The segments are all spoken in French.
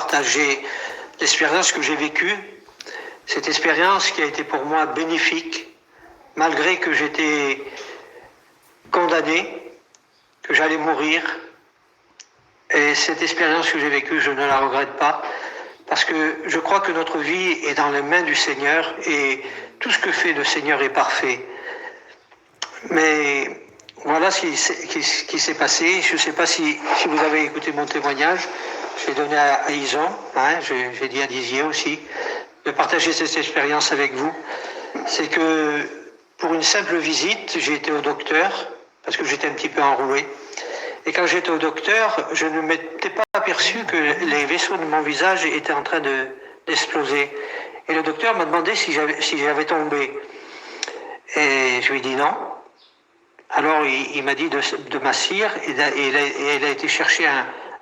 partager l'expérience que j'ai vécue, cette expérience qui a été pour moi bénéfique, malgré que j'étais condamné, que j'allais mourir. Et cette expérience que j'ai vécue, je ne la regrette pas, parce que je crois que notre vie est dans les mains du Seigneur et tout ce que fait le Seigneur est parfait. Mais voilà ce qui s'est passé. Je ne sais pas si vous avez écouté mon témoignage. Je l'ai donné à Ison, j'ai dit à Dizier aussi, de partager cette expérience avec vous. C'est que pour une simple visite, j'ai été au docteur, parce que j'étais un petit peu enroué. Et quand j'étais au docteur, je ne m'étais pas aperçu que les vaisseaux de mon visage étaient en train d'exploser. Et le docteur m'a demandé si j'avais tombé. Et je lui ai dit non. Alors il m'a dit de m'assire et il a été chercher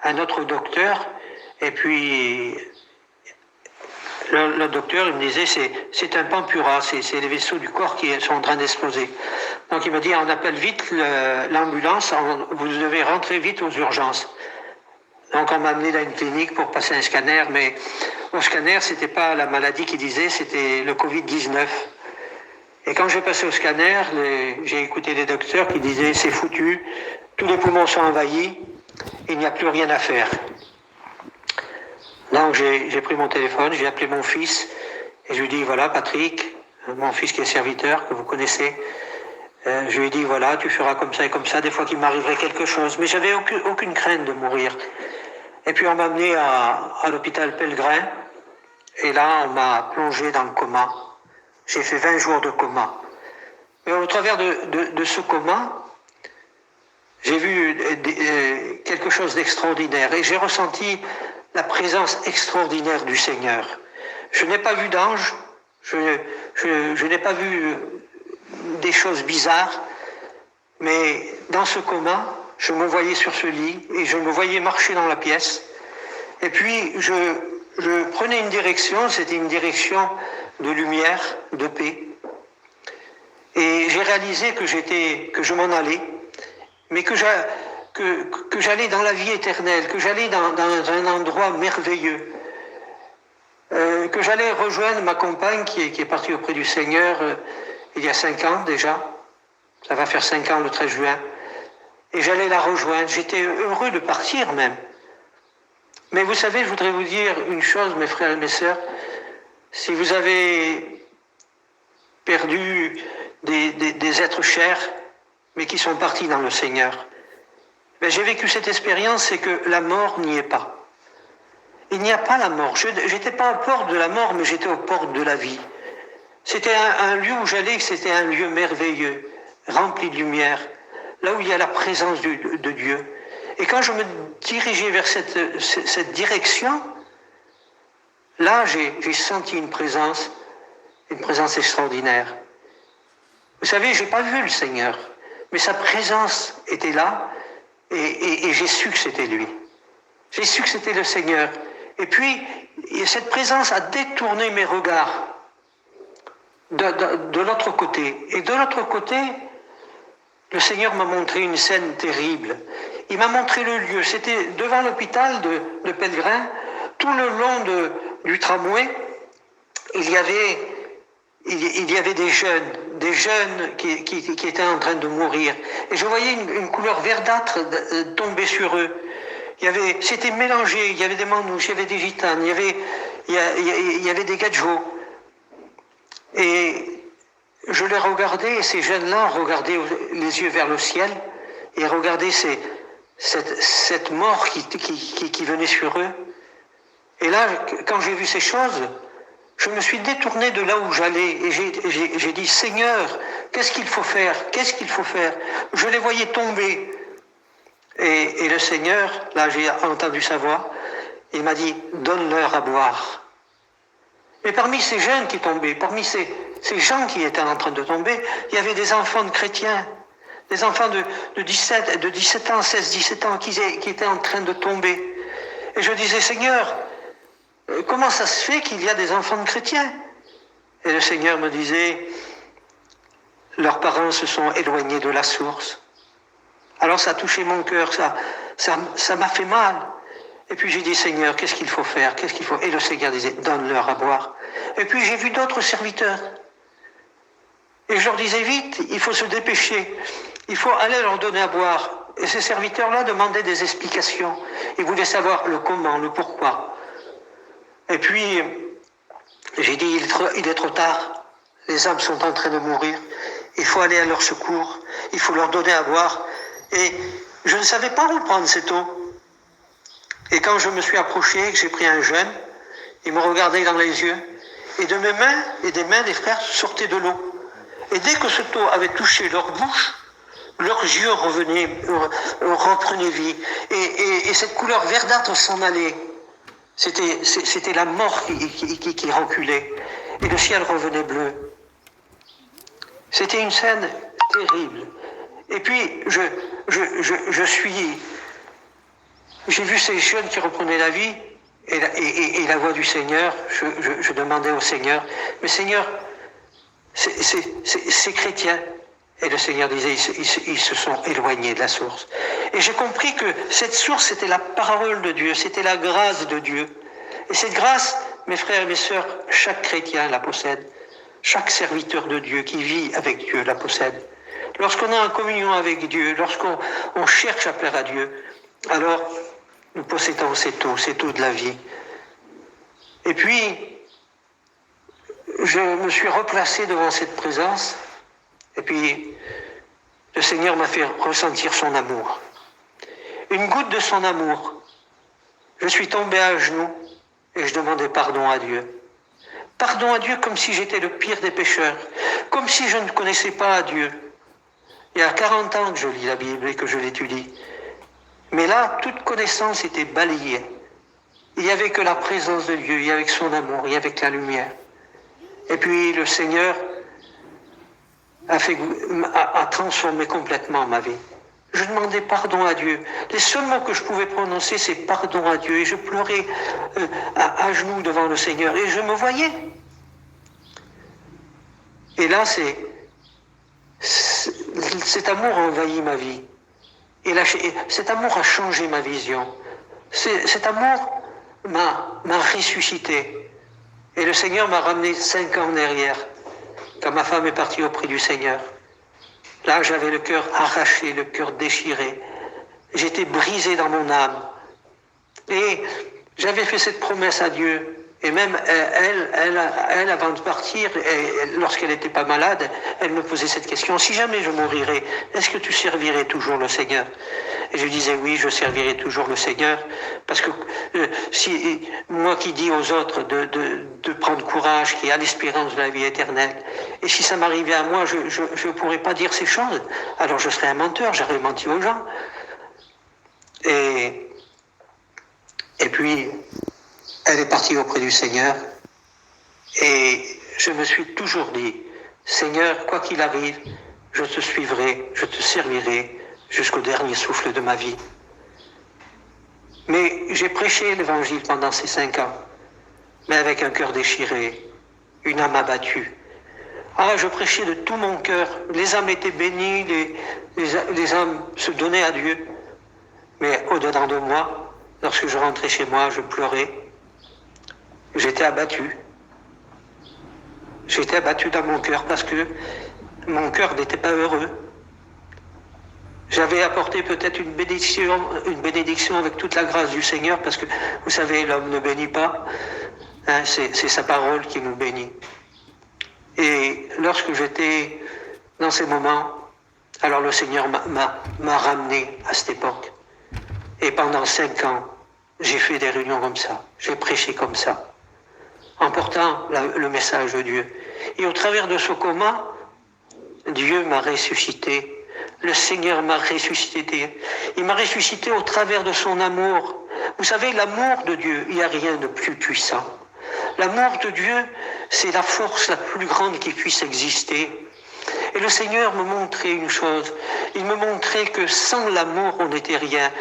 un autre docteur. Et puis le docteur il me disait c'est un pampura, c'est les vaisseaux du corps qui sont en train d'exploser. Donc il m'a dit on appelle vite l'ambulance, vous devez rentrer vite aux urgences. Donc on m'a amené dans une clinique pour passer un scanner, mais au scanner c'était pas la maladie qui disait, c'était le Covid-19. Et quand j'ai passé au scanner, j'ai écouté les docteurs qui disaient c'est foutu, tous les poumons sont envahis, il n'y a plus rien à faire. Donc j'ai pris mon téléphone, j'ai appelé mon fils et je lui ai dit voilà Patrick, mon fils qui est serviteur, que vous connaissez, je lui ai dit voilà tu feras comme ça et comme ça, des fois qu'il m'arriverait quelque chose, mais j'avais aucune crainte de mourir. Et puis on m'a amené à l'hôpital Pellegrin et là on m'a plongé dans le coma. J'ai fait 20 jours de coma. Mais au travers de ce coma, j'ai vu quelque chose d'extraordinaire et j'ai ressenti la présence extraordinaire du Seigneur. Je n'ai pas vu d'ange, je n'ai pas vu des choses bizarres, mais dans ce coma, je me voyais sur ce lit et je me voyais marcher dans la pièce. Et puis, je prenais une direction, c'était une direction de lumière, de paix. Et j'ai réalisé que je m'en allais, mais que j'allais dans la vie éternelle, que j'allais dans un endroit merveilleux, que j'allais rejoindre ma compagne qui est partie auprès du Seigneur il y a 5 ans déjà. Ça va faire 5 ans le 13 juin. Et j'allais la rejoindre. J'étais heureux de partir même. Mais vous savez, je voudrais vous dire une chose, mes frères et mes sœurs. Si vous avez perdu des êtres chers, mais qui sont partis dans le Seigneur, ben j'ai vécu cette expérience, c'est que la mort n'y est pas. Il n'y a pas la mort. Je n'étais pas aux portes de la mort, mais j'étais aux portes de la vie. C'était un lieu où j'allais, c'était un lieu merveilleux, rempli de lumière, là où il y a la présence de Dieu. Et quand je me dirigeais vers cette direction, là, j'ai senti une présence extraordinaire. Vous savez, je n'ai pas vu le Seigneur, mais sa présence était là et j'ai su que c'était lui. J'ai su que c'était le Seigneur. Et puis, cette présence a détourné mes regards de l'autre côté. Et de l'autre côté, le Seigneur m'a montré une scène terrible. Il m'a montré le lieu. C'était devant l'hôpital de Pellegrin, tout le long du tramway, il y avait des jeunes qui étaient en train de mourir. Et je voyais une couleur verdâtre tomber sur eux. C'était mélangé, il y avait des manouches, il y avait des gitanes, il y avait des gadjos. Et je les regardais, et ces jeunes-là regardaient les yeux vers le ciel, et regardaient cette mort qui venait sur eux. Et là, quand j'ai vu ces choses, je me suis détourné de là où j'allais, et j'ai dit, Seigneur, qu'est-ce qu'il faut faire? Qu'est-ce qu'il faut faire? Je les voyais tomber. Et le Seigneur, là j'ai entendu sa voix, il m'a dit, donne-leur à boire. Mais parmi ces jeunes qui tombaient, parmi ces gens qui étaient en train de tomber, il y avait des enfants de chrétiens, des enfants de 17 ans, 16-17 ans qui étaient en train de tomber. Et je disais, Seigneur, comment ça se fait qu'il y a des enfants de chrétiens? Et le Seigneur me disait, leurs parents se sont éloignés de la source. Alors ça a touché mon cœur, ça m'a fait mal. Et puis j'ai dit, Seigneur, qu'est-ce qu'il faut faire? Qu'est-ce qu'il faut? Et le Seigneur disait, donne-leur à boire. Et puis j'ai vu d'autres serviteurs. Et je leur disais, vite, il faut se dépêcher. Il faut aller leur donner à boire. Et ces serviteurs-là demandaient des explications. Ils voulaient savoir le comment, le pourquoi. Et puis, j'ai dit, il est trop tard. Les âmes sont en train de mourir. Il faut aller à leur secours. Il faut leur donner à boire. Et je ne savais pas où prendre cette eau. Et quand je me suis approché, que j'ai pris un jeûne, il me regardait dans les yeux. Et de mes mains et des mains des frères sortait de l'eau. Et dès que cette eau avait touché leur bouche, leurs yeux reprenaient vie. Et cette couleur verdâtre s'en allait. C'était la mort qui reculait. Et le ciel revenait bleu. C'était une scène terrible. Et puis, j'ai vu ces jeunes qui reprenaient la vie et la voix du Seigneur. Je demandais au Seigneur, mais Seigneur, ces chrétiens. Et le Seigneur disait, ils se sont éloignés de la source. Et j'ai compris que cette source, c'était la parole de Dieu, c'était la grâce de Dieu. Et cette grâce, mes frères et mes sœurs, chaque chrétien la possède. Chaque serviteur de Dieu qui vit avec Dieu la possède. Lorsqu'on est en communion avec Dieu, lorsqu'on cherche à plaire à Dieu, alors nous possédons cette eau de la vie. Et puis, je me suis replacé devant cette présence, et puis le Seigneur m'a fait ressentir son amour. Une goutte de son amour. Je suis tombé à genoux et je demandais pardon à Dieu. Pardon à Dieu comme si j'étais le pire des pécheurs, comme si je ne connaissais pas Dieu. Il y a 40 ans que je lis la Bible et que je l'étudie. Mais là, toute connaissance était balayée. Il n'y avait que la présence de Dieu, il y avait que son amour, il y avait que la lumière. Et puis le Seigneur a transformé complètement ma vie. Je demandais pardon à Dieu. Les seuls mots que je pouvais prononcer, c'est pardon à Dieu. Et je pleurais à genoux devant le Seigneur. Et je me voyais. Et là, cet amour a envahi ma vie. Et cet amour a changé ma vision. Cet amour m'a ressuscité. Et le Seigneur m'a ramené 5 ans en arrière, quand ma femme est partie auprès du Seigneur. Là, j'avais le cœur arraché, le cœur déchiré. J'étais brisé dans mon âme. Et j'avais fait cette promesse à Dieu. Et même elle avant de partir, lorsqu'elle n'était pas malade, elle me posait cette question. Si jamais je mourirais, est-ce que tu servirais toujours le Seigneur? Et je disais oui, je servirai toujours le Seigneur. Parce que moi qui dis aux autres de prendre courage, qui a l'espérance de la vie éternelle, et si ça m'arrivait à moi, je ne pourrais pas dire ces choses. Alors je serais un menteur, j'aurais menti aux gens. Et puis, elle est partie auprès du Seigneur. Et je me suis toujours dit, Seigneur, quoi qu'il arrive, je te suivrai, je te servirai jusqu'au dernier souffle de ma vie. Mais j'ai prêché l'évangile pendant ces 5 ans, mais avec un cœur déchiré, une âme abattue. Ah, je prêchais de tout mon cœur. Les âmes étaient bénies, les âmes se donnaient à Dieu. Mais au-dedans de moi, lorsque je rentrais chez moi, je pleurais. J'étais abattu. J'étais abattu dans mon cœur parce que mon cœur n'était pas heureux. J'avais apporté peut-être une bénédiction avec toute la grâce du Seigneur, parce que, vous savez, l'homme ne bénit pas. Hein, c'est sa parole qui nous bénit. Et lorsque j'étais dans ces moments, alors le Seigneur m'a ramené à cette époque. Et pendant 5 ans, j'ai fait des réunions comme ça. J'ai prêché comme ça, en portant le message de Dieu. Et au travers de ce coma, Dieu m'a ressuscité. Le Seigneur m'a ressuscité. Il m'a ressuscité au travers de son amour. Vous savez, l'amour de Dieu, il n'y a rien de plus puissant. L'amour de Dieu, c'est la force la plus grande qui puisse exister. Et le Seigneur me montrait une chose. Il me montrait que sans l'amour, on n'était rien.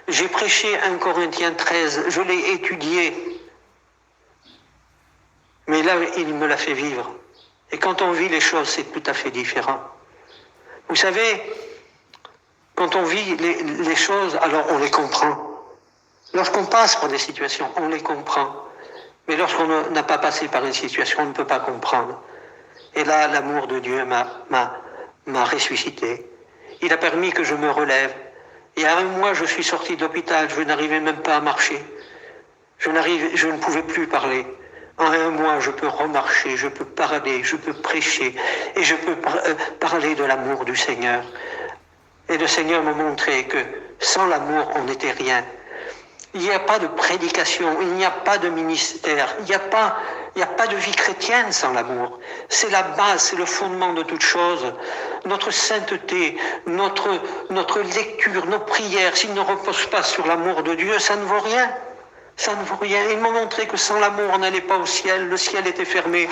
J'ai prêché 1 Corinthiens 13, je l'ai étudié. Mais là, il me l'a fait vivre. Et quand on vit les choses, c'est tout à fait différent. Vous savez, quand on vit les choses, alors on les comprend. Lorsqu'on passe par des situations, on les comprend. Mais lorsqu'on n'a pas passé par une situation, on ne peut pas comprendre. Et là, l'amour de Dieu m'a ressuscité. Il a permis que je me relève. Il y a un mois, je suis sorti d'hôpital, je n'arrivais même pas à marcher. Je ne pouvais plus parler. En un mois, je peux remarcher, je peux parler, je peux prêcher et je peux parler de l'amour du Seigneur. Et le Seigneur m'a montré que sans l'amour, on n'était rien. Il n'y a pas de prédication, il n'y a pas de ministère, il n'y a pas de vie chrétienne sans l'amour. C'est la base, c'est le fondement de toute chose. Notre sainteté, notre lecture, nos prières, s'ils ne reposent pas sur l'amour de Dieu, ça ne vaut rien. Ça ne vaut rien. Ils m'ont montré que sans l'amour, on n'allait pas au ciel, le ciel était fermé.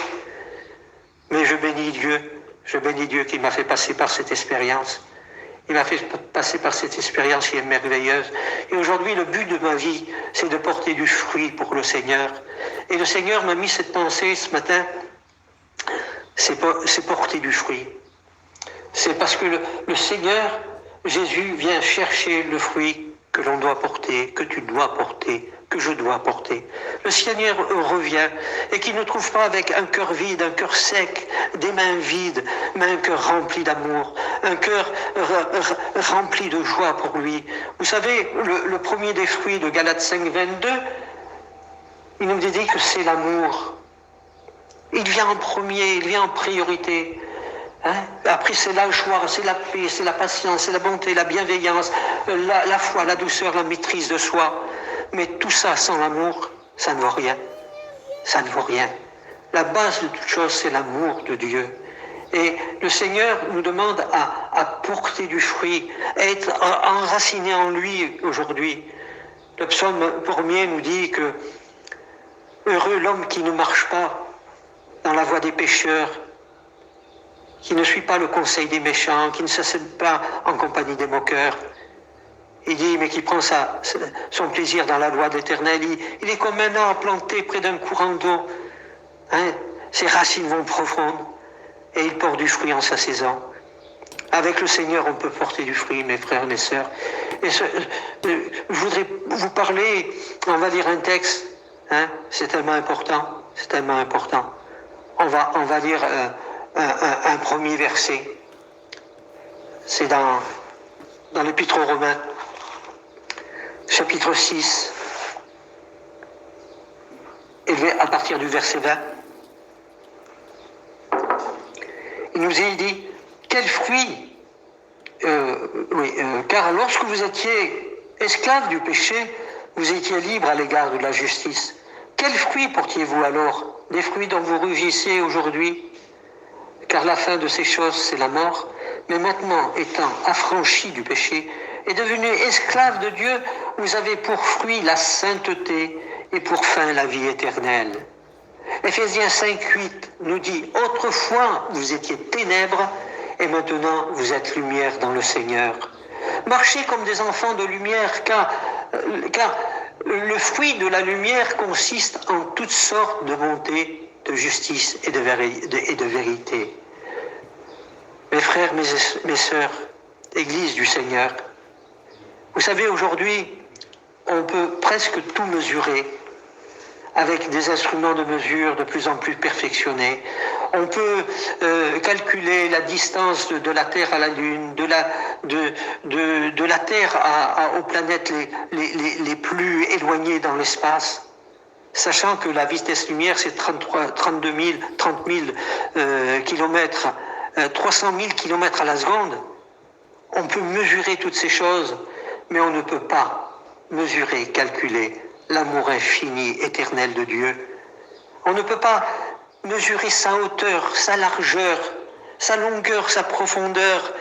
Mais je bénis Dieu qui m'a fait passer par cette expérience. Il m'a fait passer par cette expérience qui est merveilleuse. Et aujourd'hui, le but de ma vie, c'est de porter du fruit pour le Seigneur. Et le Seigneur m'a mis cette pensée ce matin, c'est porter du fruit. C'est parce que le Seigneur, Jésus, vient chercher le fruit que l'on doit porter, que tu dois porter, que je dois porter. Le Seigneur revient et qu'il ne trouve pas avec un cœur vide, un cœur sec, des mains vides, mais un cœur rempli d'amour, un cœur rempli de joie pour lui. Vous savez, le premier des fruits de Galates 5, 22, il nous dit que c'est l'amour. Il vient en premier, il vient en priorité. Après, c'est la joie, c'est la paix, c'est la patience, c'est la bonté, la bienveillance, la foi, la douceur, la maîtrise de soi. Mais tout ça sans l'amour, ça ne vaut rien. Ça ne vaut rien. La base de toute chose, c'est l'amour de Dieu. Et le Seigneur nous demande à porter du fruit, à être enraciné en lui aujourd'hui. Le psaume 1er nous dit que heureux l'homme qui ne marche pas dans la voie des pécheurs, qui ne suit pas le conseil des méchants, qui ne s'assied pas en compagnie des moqueurs. Il dit, mais qui prend son plaisir dans la loi de l'Éternel. Il est comme un arbre planté près d'un courant d'eau. Ses racines vont profondes et il porte du fruit en sa saison. Avec le Seigneur, on peut porter du fruit, mes frères, mes sœurs. Et je voudrais vous parler, on va lire un texte. C'est tellement important. C'est tellement important. On va lire un premier verset. C'est dans l'Épître aux Romains, chapitre 6, élevé à partir du verset 20. Il nous est dit, quel fruit, car lorsque vous étiez esclaves du péché, vous étiez libres à l'égard de la justice. Quel fruit portiez-vous alors? Des fruits dont vous rugissez aujourd'hui? Car la fin de ces choses, c'est la mort. Mais maintenant, étant affranchis du péché et devenus esclaves de Dieu, vous avez pour fruit la sainteté et pour fin la vie éternelle. Éphésiens 5:8 nous dit, autrefois vous étiez ténèbres et maintenant vous êtes lumière dans le Seigneur. Marchez comme des enfants de lumière, car le fruit de la lumière consiste en toutes sortes de bonté, de justice et de vérité. Mes frères, mes sœurs, Église du Seigneur, vous savez, aujourd'hui, on peut presque tout mesurer avec des instruments de mesure de plus en plus perfectionnés. On peut calculer la distance de la Terre à la Lune, de la Terre aux planètes les plus éloignées dans l'espace, sachant que la vitesse lumière, c'est 30 000 kilomètres, 300 000 kilomètres à la seconde. On peut mesurer toutes ces choses, mais on ne peut pas mesurer, calculer l'amour infini, éternel de Dieu. On ne peut pas mesurer sa hauteur, sa largeur, sa longueur, sa profondeur.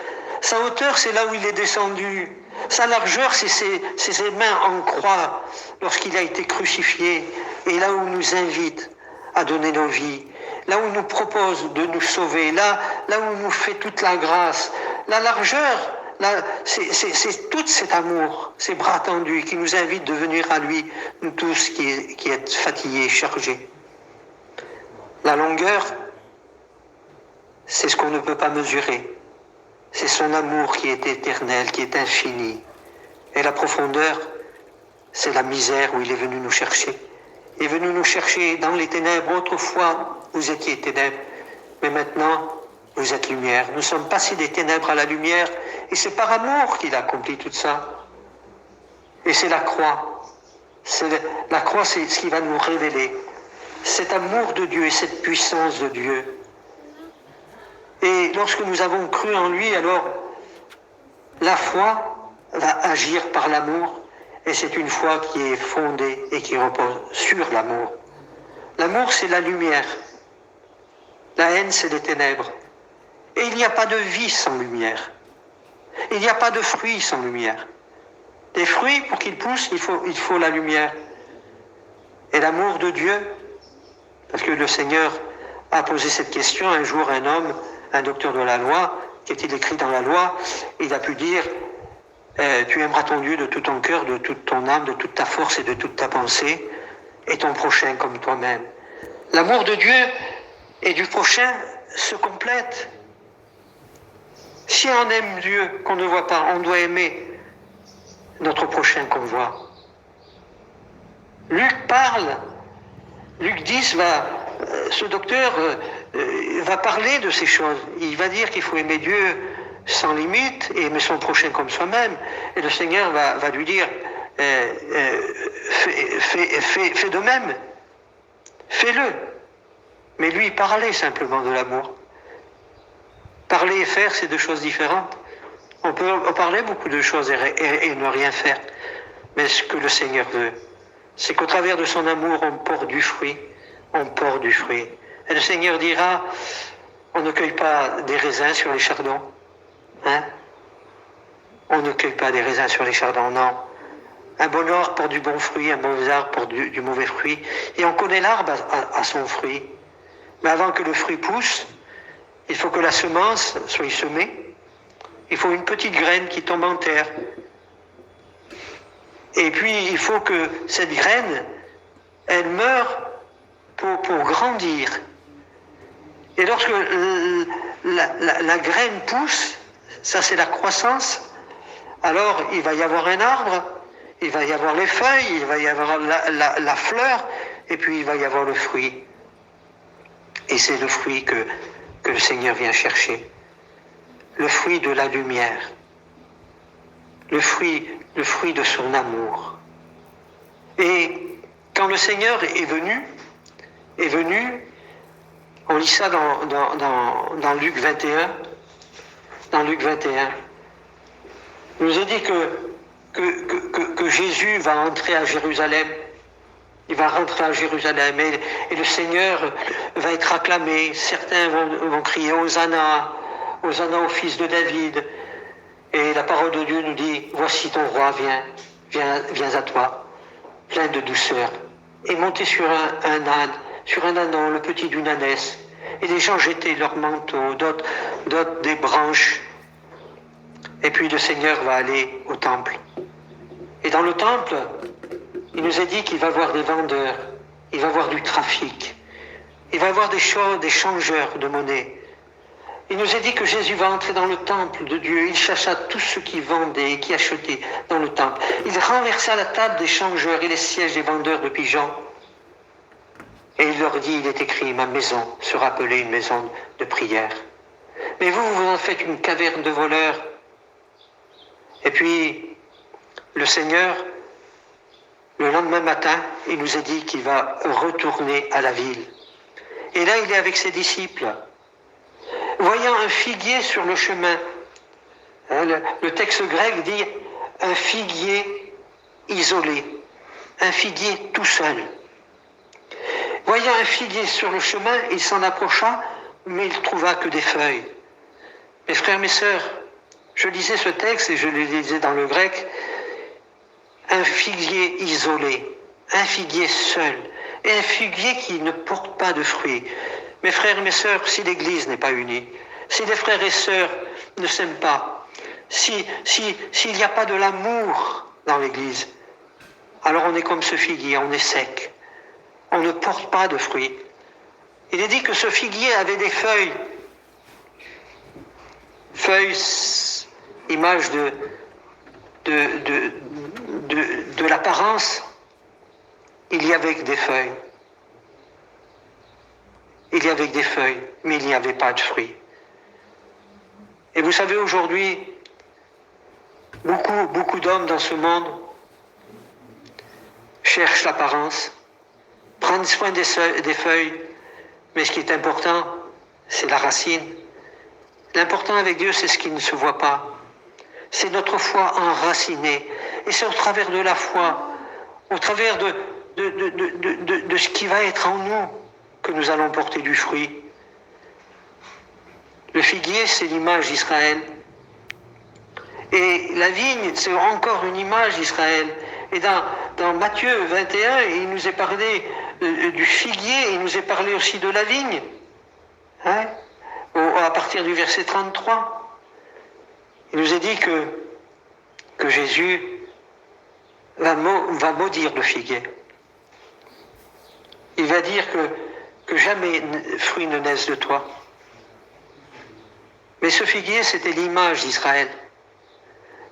Sa hauteur, c'est là où il est descendu. Sa largeur, c'est ses mains en croix lorsqu'il a été crucifié. Et là où il nous invite à donner nos vies, là où il nous propose de nous sauver, là où il nous fait toute la grâce. La largeur, c'est tout cet amour, ces bras tendus qui nous invitent de venir à lui, nous tous qui êtes fatigués, chargés. La longueur, c'est ce qu'on ne peut pas mesurer. C'est son amour qui est éternel, qui est infini. Et la profondeur, c'est la misère où il est venu nous chercher. Il est venu nous chercher dans les ténèbres. Autrefois, vous étiez ténèbres, mais maintenant, vous êtes lumière. Nous sommes passés des ténèbres à la lumière, et c'est par amour qu'il a accompli tout ça. Et c'est la croix. La croix, c'est ce qui va nous révéler cet amour de Dieu et cette puissance de Dieu. Et lorsque nous avons cru en lui, alors la foi va agir par l'amour, et c'est une foi qui est fondée et qui repose sur l'amour. L'amour, c'est la lumière. La haine, c'est les ténèbres. Et il n'y a pas de vie sans lumière. Il n'y a pas de fruits sans lumière. Des fruits, pour qu'ils poussent, il faut la lumière. Et l'amour de Dieu, parce que le Seigneur a posé cette question un jour à un homme, un docteur de la loi, qui est-il écrit dans la loi, il a pu dire tu aimeras ton Dieu de tout ton cœur, de toute ton âme, de toute ta force et de toute ta pensée, et ton prochain comme toi-même. L'amour de Dieu et du prochain se complètent. Si on aime Dieu qu'on ne voit pas, on doit aimer notre prochain qu'on voit. Luc parle, Luc 10 ce docteur va parler de ces choses. Il va dire qu'il faut aimer Dieu sans limite et aimer son prochain comme soi-même. Et le Seigneur va lui dire fais de même, fais-le. Mais lui, il parlait simplement de l'amour. Parler et faire, c'est deux choses différentes. On peut parler beaucoup de choses et ne rien faire. Mais ce que le Seigneur veut, c'est qu'au travers de son amour, on porte du fruit. On porte du fruit. Et le Seigneur dira, on ne cueille pas des raisins sur les chardons. Hein? On ne cueille pas des raisins sur les chardons, non. Un bon arbre porte du bon fruit, un mauvais arbre porte du mauvais fruit. Et on connaît l'arbre à son fruit. Mais avant que le fruit pousse, il faut que la semence soit semée. Il faut une petite graine qui tombe en terre. Et puis, il faut que cette graine, elle meure pour grandir. Et lorsque la graine pousse, ça c'est la croissance, alors il va y avoir un arbre, il va y avoir les feuilles, il va y avoir la fleur, et puis il va y avoir le fruit. Et c'est le fruit que le Seigneur vient chercher. Le fruit de la lumière. Le fruit de son amour. Et quand le Seigneur est venu, on lit ça dans Luc 21, dans Luc 21, il nous est dit que Jésus va entrer à Jérusalem. Il va rentrer à Jérusalem et le Seigneur va être acclamé. Certains vont crier Hosanna, Hosanna au fils de David. Et la parole de Dieu nous dit, voici ton roi, viens à toi, plein de douceur. Et monter sur un âne, sur un ânon, le petit d'une ânesse. Et les gens jetaient leurs manteaux, d'autres des branches. Et puis le Seigneur va aller au temple. Et dans le temple, il nous a dit qu'il va voir des vendeurs, il va voir du trafic, il va voir des changeurs de monnaie. Il nous a dit que Jésus va entrer dans le temple de Dieu. Il chassa tous ceux qui vendaient et qui achetaient dans le temple. Il renversa la table des changeurs et les sièges des vendeurs de pigeons. Et il leur dit, il est écrit, ma maison sera appelée une maison de prière. Mais vous en faites une caverne de voleurs. Et puis, le Seigneur, le lendemain matin, il nous a dit qu'il va retourner à la ville. Et là, il est avec ses disciples. Voyant un figuier sur le chemin, le texte grec dit un figuier isolé, un figuier tout seul. Voyant un figuier sur le chemin, il s'en approcha, mais il trouva que des feuilles. Mes frères, mes sœurs, je lisais ce texte et je le lisais dans le grec, un figuier isolé, un figuier seul, et un figuier qui ne porte pas de fruits. Mes frères et mes sœurs, si l'Église n'est pas unie, si les frères et sœurs ne s'aiment pas, s'il n'y a pas de l'amour dans l'Église, alors on est comme ce figuier, on est sec, on ne porte pas de fruits. Il est dit que ce figuier avait des feuilles, image de l'apparence, il y avait des feuilles. Il y avait des feuilles, mais il n'y avait pas de fruits. Et vous savez, aujourd'hui, beaucoup d'hommes dans ce monde cherchent l'apparence, prennent soin des feuilles, mais ce qui est important, c'est la racine. L'important avec Dieu, c'est ce qui ne se voit pas. C'est notre foi enracinée. Et c'est au travers de la foi, au travers de ce qui va être en nous, que nous allons porter du fruit. Le figuier, c'est l'image d'Israël. Et la vigne, c'est encore une image d'Israël. Et dans Matthieu 21, il nous est parlé du figuier, il nous est parlé aussi de la vigne. Hein? À partir du verset 33. Il nous est dit que Jésus va maudire le figuier. Il va dire que jamais fruit ne naisse de toi. Mais ce figuier, c'était l'image d'Israël.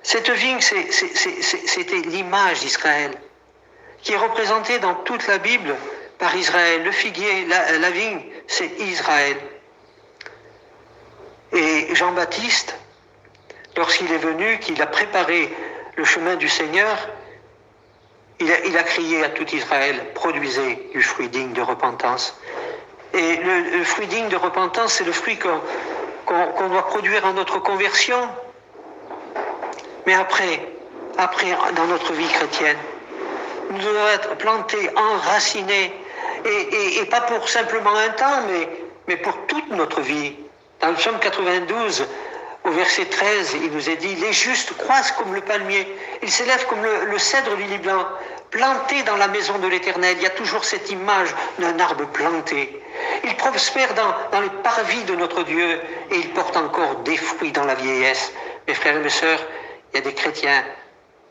Cette vigne, c'était l'image d'Israël, qui est représentée dans toute la Bible par Israël. Le figuier, la vigne, c'est Israël. Et Jean-Baptiste, lorsqu'il est venu, qu'il a préparé le chemin du Seigneur, il a crié à tout Israël, produisez du fruit digne de repentance. Et le fruit digne de repentance, c'est le fruit qu'on doit produire en notre conversion. Mais après, dans notre vie chrétienne, nous devons être plantés, enracinés, et pas pour simplement un temps, mais pour toute notre vie. Dans le psaume 92, au verset 13, il nous est dit « Les justes croissent comme le palmier, ils s'élèvent comme le cèdre du Liban, plantés dans la maison de l'Éternel. » Il y a toujours cette image d'un arbre planté. Ils prospèrent dans les parvis de notre Dieu, et ils portent encore des fruits dans la vieillesse. Mes frères et mes sœurs, il y a des chrétiens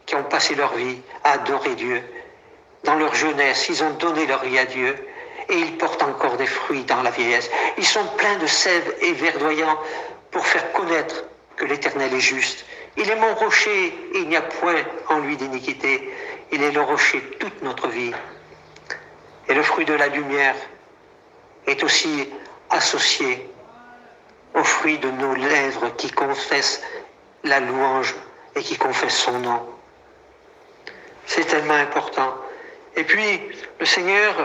qui ont passé leur vie à adorer Dieu. Dans leur jeunesse, ils ont donné leur vie à Dieu et ils portent encore des fruits dans la vieillesse. Ils sont pleins de sève et verdoyants pour faire connaître que l'Éternel est juste. Il est mon rocher et il n'y a point en lui d'iniquité. Il est le rocher de toute notre vie. Et le fruit de la lumière est aussi associé au fruit de nos lèvres qui confessent la louange et qui confesse son nom. C'est tellement important. Et puis, le Seigneur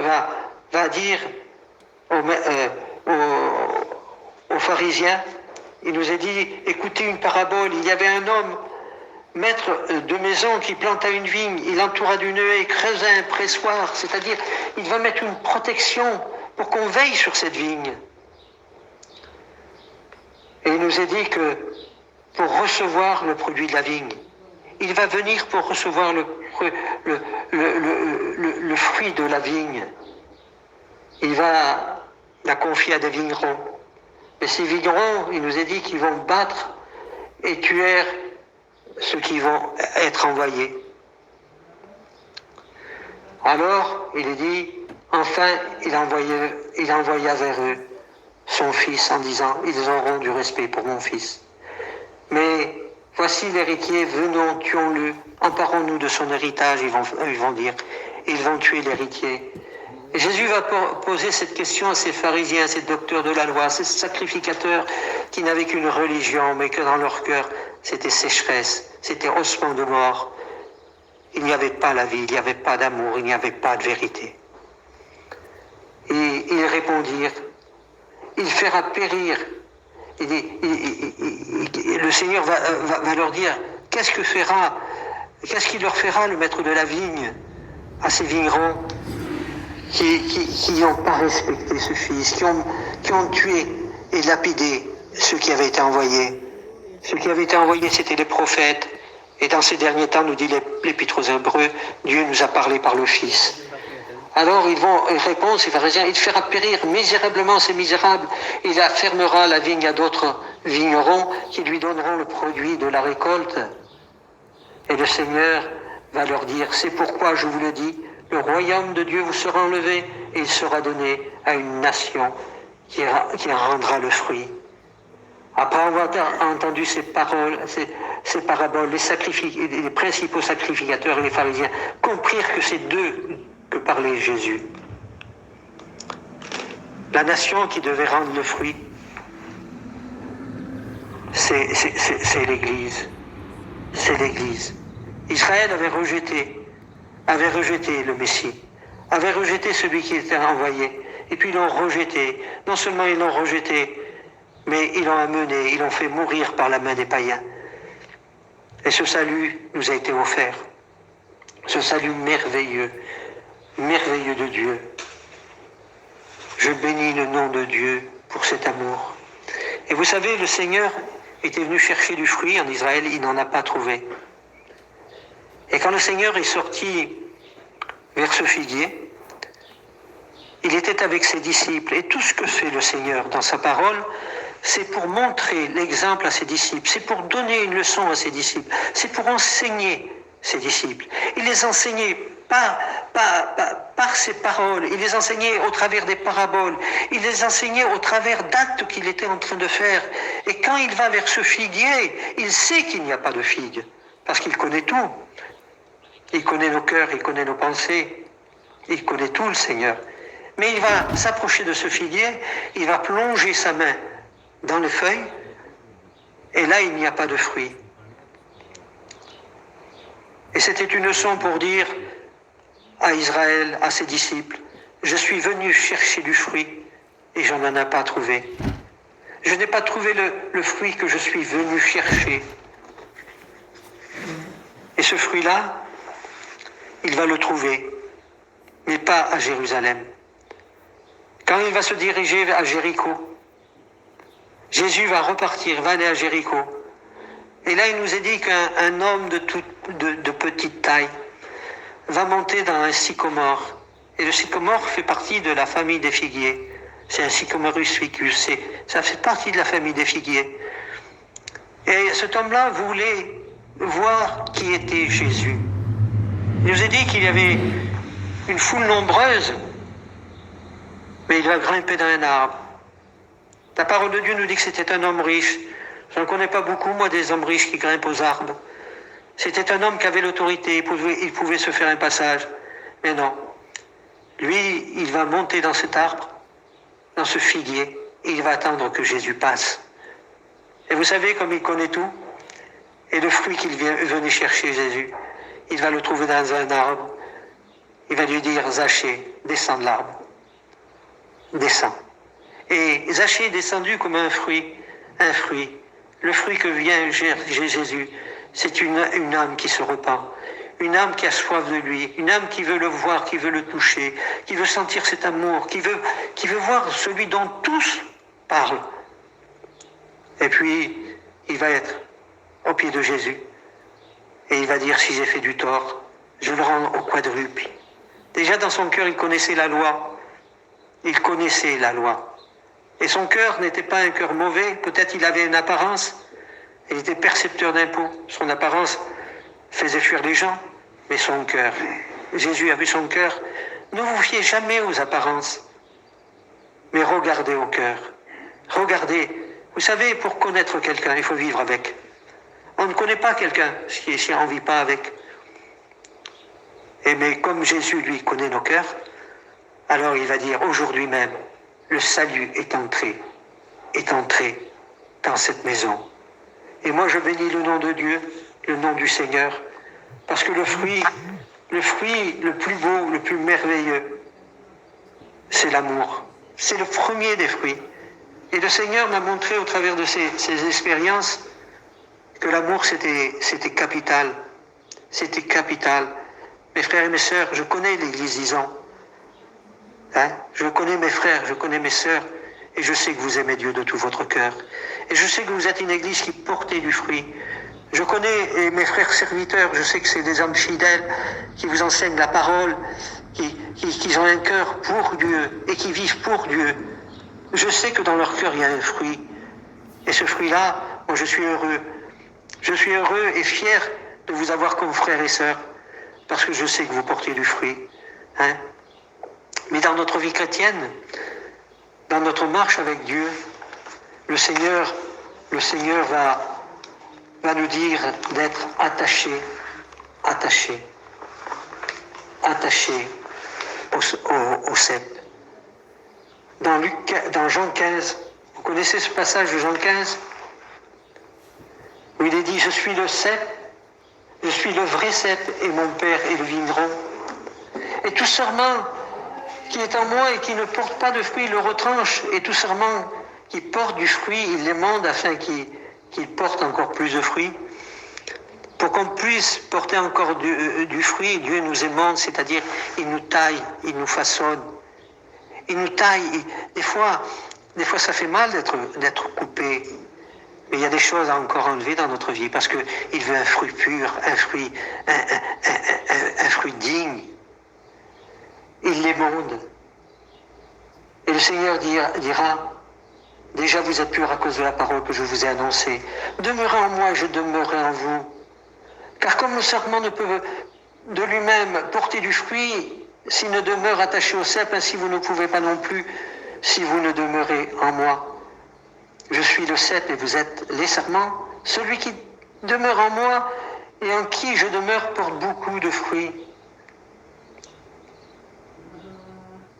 va dire aux pharisiens, il nous a dit, écoutez une parabole, il y avait un homme, maître de maison, qui planta une vigne, il entoura d'une haie, creusa un pressoir, c'est-à-dire, il va mettre une protection pour qu'on veille sur cette vigne. Et il nous a dit que pour recevoir le produit de la vigne, il va venir pour recevoir le fruit de la vigne. Il va la confier à des vignerons. Et ces vignerons, il nous a dit qu'ils vont battre et tuer ceux qui vont être envoyés. Alors, il est dit, enfin, il envoya vers eux son fils en disant, ils auront du respect pour mon fils. Mais voici l'héritier, venons, tuons-le, emparons-nous de son héritage, ils vont dire. Ils vont tuer l'héritier. Et Jésus va poser cette question à ces pharisiens, à ces docteurs de la loi, ces sacrificateurs qui n'avaient qu'une religion, mais que dans leur cœur, c'était sécheresse, c'était ossement de mort. Il n'y avait pas la vie, il n'y avait pas d'amour, il n'y avait pas de vérité. Et ils répondirent, il fera périr. Le Seigneur va leur dire, qu'est-ce qu'il leur fera le maître de la vigne à ces vignerons qui n'ont pas respecté ce fils, qui ont tué et lapidé ceux qui avaient été envoyés. Ceux qui avaient été envoyés, c'était les prophètes. Et dans ces derniers temps, nous dit l'Épître aux Hébreux, Dieu nous a parlé par le Fils. Alors ils répondent, ces pharisiens, il fera périr misérablement ces misérables, il fermera la vigne à d'autres vignerons qui lui donneront le produit de la récolte. Et le Seigneur va leur dire, c'est pourquoi je vous le dis, le royaume de Dieu vous sera enlevé et il sera donné à une nation qui en rendra le fruit. Après avoir entendu ces paroles, ces paraboles, les principaux sacrificateurs et les pharisiens comprirent que c'est d'eux que parlait Jésus. La nation qui devait rendre le fruit, c'est l'Église. C'est l'Église. Israël avait rejeté le Messie, avait rejeté celui qui était envoyé. Et puis ils l'ont rejeté. Non seulement ils l'ont rejeté, mais ils l'ont amené, ils l'ont fait mourir par la main des païens. Et ce salut nous a été offert. Ce salut merveilleux, merveilleux de Dieu. Je bénis le nom de Dieu pour cet amour. Et vous savez, le Seigneur était venu chercher du fruit en Israël, il n'en a pas trouvé. Et quand le Seigneur est sorti vers ce figuier, il était avec ses disciples. Et tout ce que fait le Seigneur dans sa parole, c'est pour montrer l'exemple à ses disciples, c'est pour donner une leçon à ses disciples, c'est pour enseigner ses disciples. Il les enseignait par ses paroles, il les enseignait au travers des paraboles, il les enseignait au travers d'actes qu'il était en train de faire. Et quand il va vers ce figuier, il sait qu'il n'y a pas de figue, parce qu'il connaît tout. Il connaît nos cœurs, il connaît nos pensées, il connaît tout, le Seigneur. Mais il va s'approcher de ce figuier, il va plonger sa main dans les feuilles, et là, il n'y a pas de fruit. Et c'était une leçon pour dire à Israël, à ses disciples, je suis venu chercher du fruit, et je n'en ai pas trouvé. Je n'ai pas trouvé le fruit que je suis venu chercher. Et ce fruit-là, il va le trouver, mais pas à Jérusalem. Quand il va se diriger à Jéricho, Jésus va repartir, va aller à Jéricho. Et là, il nous est dit qu'un homme de petite taille va monter dans un sycomore. Et le sycomore fait partie de la famille des figuiers. C'est un Sycomorus ficus, ça fait partie de la famille des figuiers. Et cet homme-là voulait voir qui était Jésus. Il nous a dit qu'il y avait une foule nombreuse, mais il va grimper dans un arbre. La parole de Dieu nous dit que c'était un homme riche. Je ne connais pas beaucoup, moi, des hommes riches qui grimpent aux arbres. C'était un homme qui avait l'autorité, il pouvait se faire un passage. Mais non. Lui, il va monter dans cet arbre, dans ce figuier, et il va attendre que Jésus passe. Et vous savez, comme il connaît tout, et le fruit qu'il venait chercher, Jésus, il va le trouver dans un arbre. Il va lui dire, Zachée, descends de l'arbre. Descends. Et Zachée est descendu comme un fruit. Le fruit que vient Jésus, c'est une âme qui se repent, une âme qui a soif de lui, une âme qui veut le voir, qui veut le toucher, qui veut sentir cet amour, qui veut voir celui dont tous parlent. Et puis, il va être au pied de Jésus. Et il va dire, si j'ai fait du tort, je le rends au quadruple. Déjà dans son cœur, il connaissait la loi. Il connaissait la loi. Et son cœur n'était pas un cœur mauvais. Peut-être il avait une apparence. Il était percepteur d'impôts. Son apparence faisait fuir les gens. Mais son cœur, Jésus a vu son cœur. Ne vous fiez jamais aux apparences, mais regardez au cœur. Regardez. Vous savez, pour connaître quelqu'un, il faut vivre avec. On ne connaît pas quelqu'un si on ne vit pas avec. Mais comme Jésus, lui, connaît nos cœurs, alors il va dire, aujourd'hui même, le salut est entré dans cette maison. Et moi, je bénis le nom de Dieu, le nom du Seigneur, parce que le fruit le plus beau, le plus merveilleux, c'est l'amour. C'est le premier des fruits. Et le Seigneur m'a montré au travers de ces expériences que l'amour, c'était capital. C'était capital. Mes frères et mes sœurs, je connais l'Église d'Isan. Je connais mes frères, je connais mes sœurs, et je sais que vous aimez Dieu de tout votre cœur. Et je sais que vous êtes une Église qui portez du fruit. Je connais mes frères serviteurs, je sais que c'est des hommes fidèles qui vous enseignent la parole, qui ont un cœur pour Dieu et qui vivent pour Dieu. Je sais que dans leur cœur, il y a un fruit. Et ce fruit-là, moi, je suis heureux. Je suis heureux et fier de vous avoir comme frères et sœurs, parce que je sais que vous portez du fruit. Mais dans notre vie chrétienne, dans notre marche avec Dieu, le Seigneur va nous dire d'être attachés au cep. Dans Jean 15, vous connaissez ce passage de Jean 15 où il est dit « Je suis le cep, je suis le vrai cep et mon Père est le vigneron. Et tout serment qui est en moi et qui ne porte pas de fruit, il le retranche. Et tout serment qui porte du fruit, il l'émonde afin qu'il porte encore plus de fruits. Pour qu'on puisse porter encore du fruit, Dieu nous émonde, c'est-à-dire il nous taille, il nous façonne. Il nous taille. Des fois ça fait mal d'être coupé. Mais il y a des choses à encore enlever dans notre vie parce qu'il veut un fruit pur, un fruit digne. Il l'émonde. Et le Seigneur dira, déjà vous êtes purs à cause de la parole que je vous ai annoncée. Demeurez en moi, je demeurerai en vous. Car comme le serment ne peut de lui-même porter du fruit, s'il ne demeure attaché au cep, ainsi vous ne pouvez pas non plus si vous ne demeurez en moi. Je suis le cep et vous êtes les serments. Celui qui demeure en moi et en qui je demeure porte beaucoup de fruits.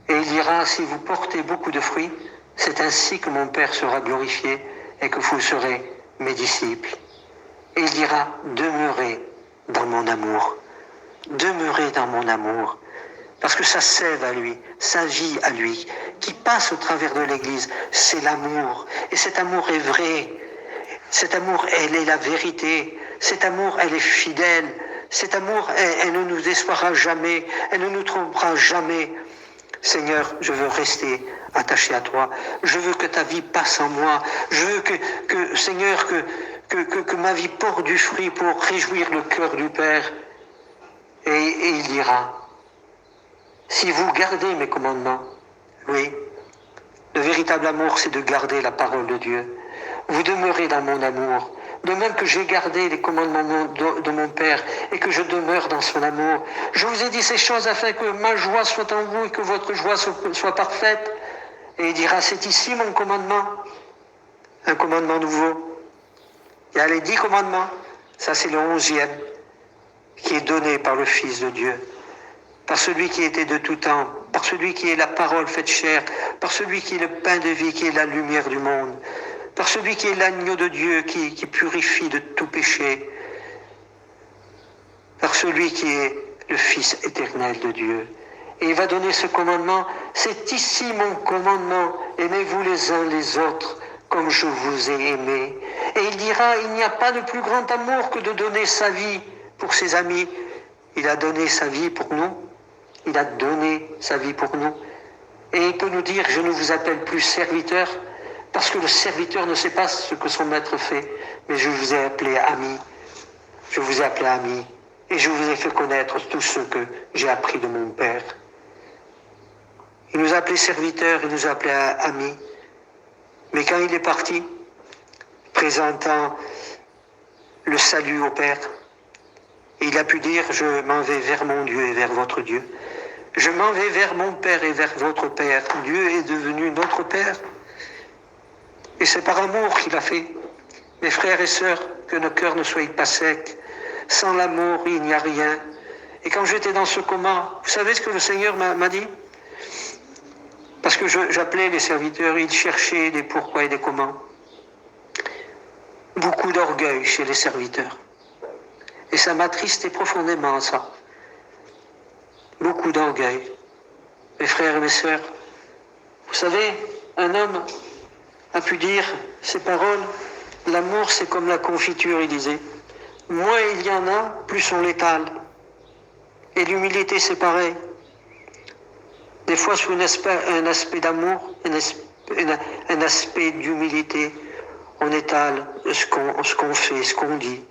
Et il dira, si vous portez beaucoup de fruits, c'est ainsi que mon Père sera glorifié et que vous serez mes disciples. Et il dira, demeurez dans mon amour. Demeurez dans mon amour. Parce que sa sève à lui, sa vie à lui, qui passe au travers de l'Église, c'est l'amour. Et cet amour est vrai. Cet amour, elle est la vérité. Cet amour, elle est fidèle. Cet amour, elle ne nous déçoira jamais. Elle ne nous trompera jamais. Seigneur, je veux rester attaché à toi. Je veux que ta vie passe en moi. Je veux Seigneur, que ma vie porte du fruit pour réjouir le cœur du Père. Et il dira, si vous gardez mes commandements, oui, le véritable amour, c'est de garder la parole de Dieu. Vous demeurez dans mon amour. De même que j'ai gardé les commandements de mon Père et que je demeure dans son amour. Je vous ai dit ces choses afin que ma joie soit en vous et que votre joie soit parfaite. Et il dira, c'est ici mon commandement, un commandement nouveau. Il y a les 10 commandements, ça c'est le 11e, qui est donné par le Fils de Dieu, par celui qui était de tout temps, par celui qui est la parole faite chair, par celui qui est le pain de vie, qui est la lumière du monde, par celui qui est l'agneau de Dieu, qui purifie de tout péché, par celui qui est le Fils éternel de Dieu. Et il va donner ce commandement, c'est ici mon commandement, aimez-vous les uns les autres comme je vous ai aimés. Et il dira, il n'y a pas de plus grand amour que de donner sa vie pour ses amis. Il a donné sa vie pour nous. Il a donné sa vie pour nous. Et il peut nous dire, je ne vous appelle plus serviteur, parce que le serviteur ne sait pas ce que son maître fait, mais je vous ai appelé ami. Je vous ai appelé ami. Et je vous ai fait connaître tout ce que j'ai appris de mon Père. Il nous a appelés serviteurs, il nous a appelés amis. Mais quand il est parti, présentant le salut au Père, il a pu dire, je m'en vais vers mon Dieu et vers votre Dieu. Je m'en vais vers mon Père et vers votre Père. Dieu est devenu notre Père. Et c'est par amour qu'il a fait. Mes frères et sœurs, que nos cœurs ne soient pas secs. Sans l'amour, il n'y a rien. Et quand j'étais dans ce coma, vous savez ce que le Seigneur m'a dit? Parce que j'appelais les serviteurs, ils cherchaient des pourquoi et des comment. Beaucoup d'orgueil chez les serviteurs. Et ça m'attristait profondément, ça. Beaucoup d'orgueil. Mes frères et mes sœurs, vous savez, un homme a pu dire ces paroles, l'amour c'est comme la confiture, il disait. Moins il y en a, plus on l'étale. Et l'humilité c'est pareil. Des fois sous un aspect d'amour, un aspect d'humilité, on étale ce qu'on fait, ce qu'on dit.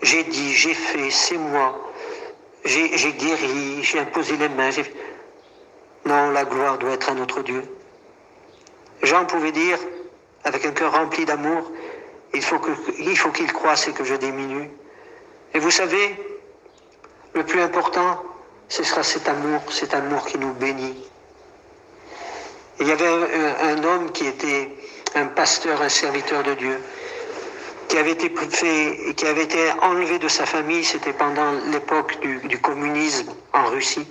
J'ai dit, j'ai fait, c'est moi. J'ai guéri, j'ai imposé les mains. Non, la gloire doit être à notre Dieu. Jean pouvait dire, avec un cœur rempli d'amour, il faut qu'il croisse et que je diminue. Et vous savez, le plus important, ce sera cet amour qui nous bénit. Et il y avait un homme qui était un pasteur, un serviteur de Dieu. qui avait été fait, qui avait été enlevé de sa famille, c'était pendant l'époque du communisme en Russie.